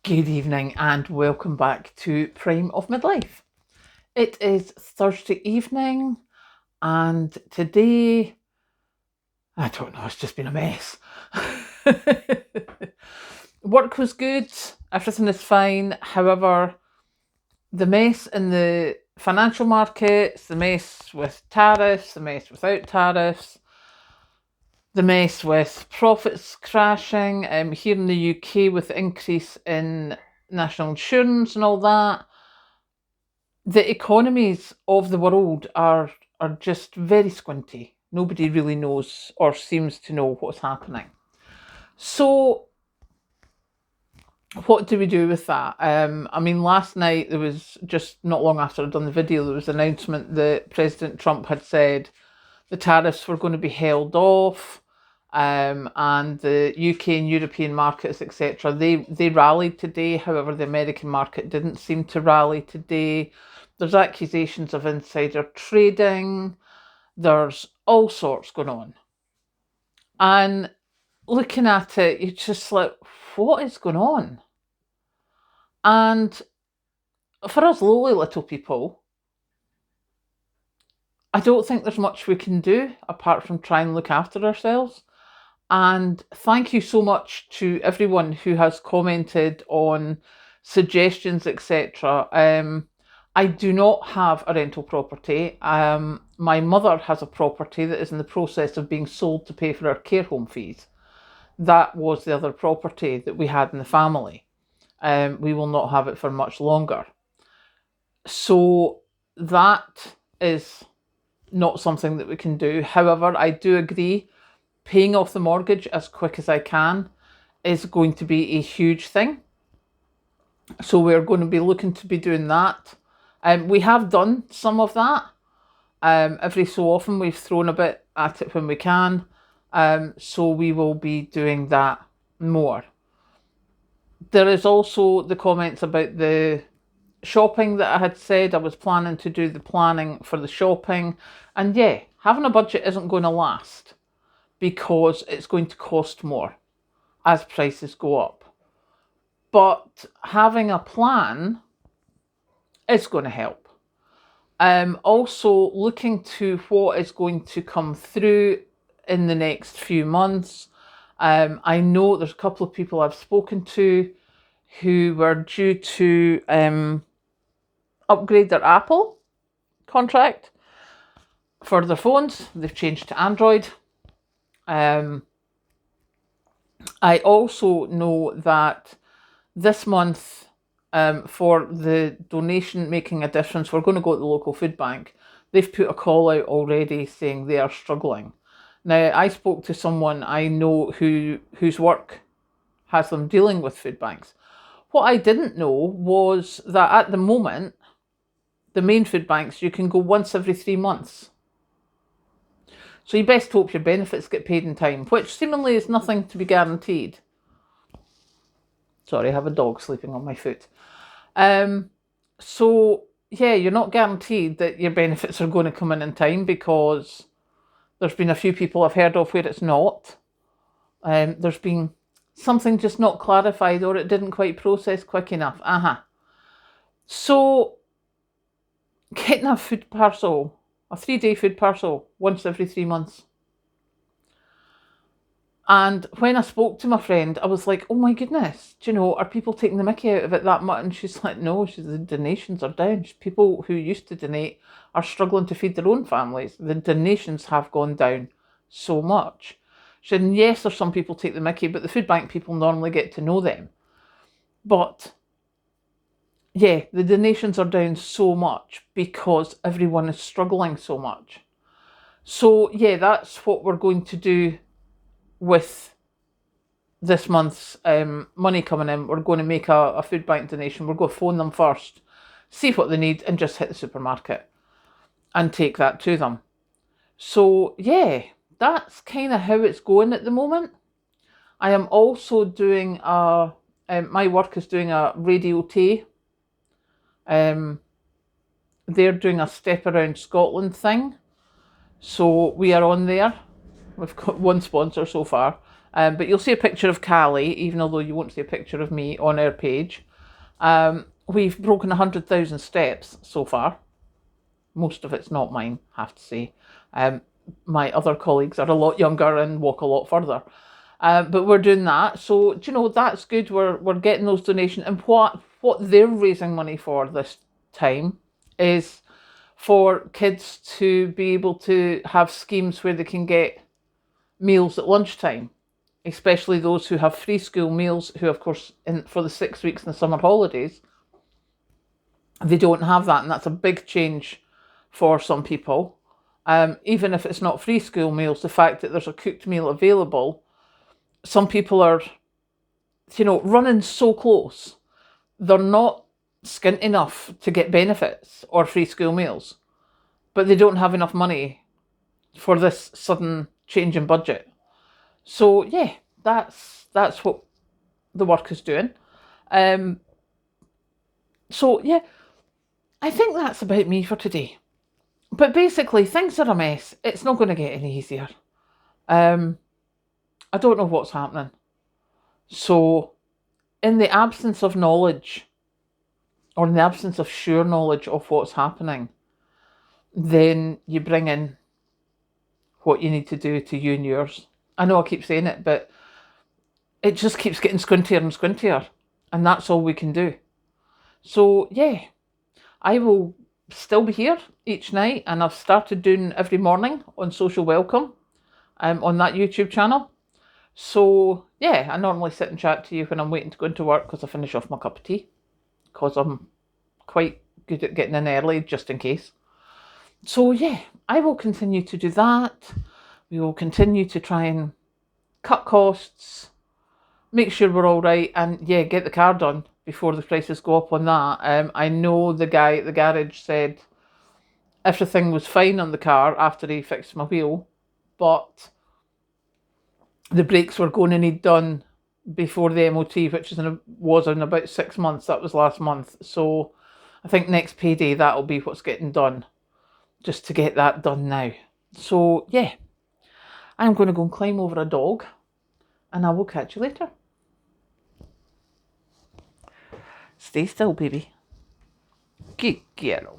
Good evening and welcome back to Prime of Midlife. It is Thursday evening and today, I don't know, it's just been a mess. Work was good, everything is fine. However, the mess in the financial markets, the mess with tariffs, the mess without tariffs, the mess with profits crashing here in the UK with the increase in national insurance and all that. The economies of the world are just very squinty. Nobody really knows or seems to know what's happening. So what do we do with that? Last night there was, just not long after I'd done the video, there was an announcement that President Trump had said the tariffs were going to be held off. And the UK and European markets, etc., they rallied today. However, the American market didn't seem to rally today. There's accusations of insider trading. There's all sorts going on. And looking at it, you're just like, what is going on? And for us lowly little people, I don't think there's much we can do apart from try and look after ourselves. And thank you so much to everyone who has commented on suggestions, etc. I do not have a rental property. My mother has a property that is in the process of being sold to pay for our care home fees. That was the other property that we had in the family. We will not have it for much longer. So that is not something that we can do. However, I do agree paying off the mortgage as quick as I can is going to be a huge thing. So we're going to be looking to be doing that. We have done some of that. Every so often we've thrown a bit at it when we can. So we will be doing that more. There is also the comments about the shopping that I had said. I was planning to do the planning for the shopping. And yeah, having a budget isn't going to last, because it's going to cost more as prices go up. But having a plan is going to help. Also looking to what is going to come through in the next few months. I know there's a couple of people I've spoken to who were due to upgrade their Apple contract for their phones. They've changed to Android. I also know that this month, for the donation making a difference, we're going to go to the local food bank. They've put a call out already saying they are struggling. Now, I spoke to someone I know whose work has them dealing with food banks. What I didn't know was that at the moment, the main food banks, you can go once every 3 months. So you best hope your benefits get paid in time, which seemingly is nothing to be guaranteed. Sorry, I have a dog sleeping on my foot. So yeah, you're not guaranteed that your benefits are going to come in time, because there's been a few people I've heard of where it's not. There's been something just not clarified, or it didn't quite process quick enough. So getting a food parcel, a 3-day food parcel, once every 3 months. And when I spoke to my friend, I was like, oh my goodness, do you know, are people taking the mickey out of it that much? And she's like, no, the donations are down. People who used to donate are struggling to feed their own families. The donations have gone down so much. She said, yes, there's some people take the mickey, but the food bank people normally get to know them. But yeah, the donations are down so much because everyone is struggling so much. So yeah, that's what we're going to do with this month's money coming in. We're going to make a food bank donation. We're going to phone them first, see what they need, and just hit the supermarket and take that to them. So yeah, that's kind of how it's going at the moment. I am also doing my work is doing a Radio Tay. They're doing a Step Around Scotland thing. So we are on there. We've got one sponsor so far. But you'll see a picture of Callie, even although you won't see a picture of me on our page. We've broken 100,000 steps so far. Most of it's not mine, I have to say. My other colleagues are a lot younger and walk a lot further. But we're doing that. So, you know, that's good. We're getting those donations. And what they're raising money for this time is for kids to be able to have schemes where they can get meals at lunchtime, especially those who have free school meals, who, of course, for the 6 weeks in the summer holidays, they don't have that. And that's a big change for some people. Even if it's not free school meals, the fact that there's a cooked meal available, some people are, you know, running so close. They're not skint enough to get benefits or free school meals, but they don't have enough money for this sudden change in budget. So yeah, that's what the work is doing. So yeah, I think that's about me for today. But basically, things are a mess. It's not going to get any easier. I don't know what's happening. So, in the absence of knowledge, or in the absence of sure knowledge of what's happening, then you bring in what you need to do to you and yours. I know I keep saying it, but it just keeps getting squintier and squintier. And that's all we can do. So, yeah, I will still be here each night, and I've started doing every morning on Social Welcome on that YouTube channel. So yeah, I normally sit and chat to you when I'm waiting to go into work because I finish off my cup of tea, because I'm quite good at getting in early just in case. So yeah, I will continue to do that. We will continue to try and cut costs, make sure we're all right, and yeah, get the car done before the prices go up on that. I know the guy at the garage said everything was fine on the car after he fixed my wheel, but the brakes were going to need done before the MOT, which was in about 6 months. That was last month. So I think next payday, that'll be what's getting done, just to get that done now. So yeah, I'm going to go and climb over a dog, and I will catch you later. Stay still, baby. Good girl.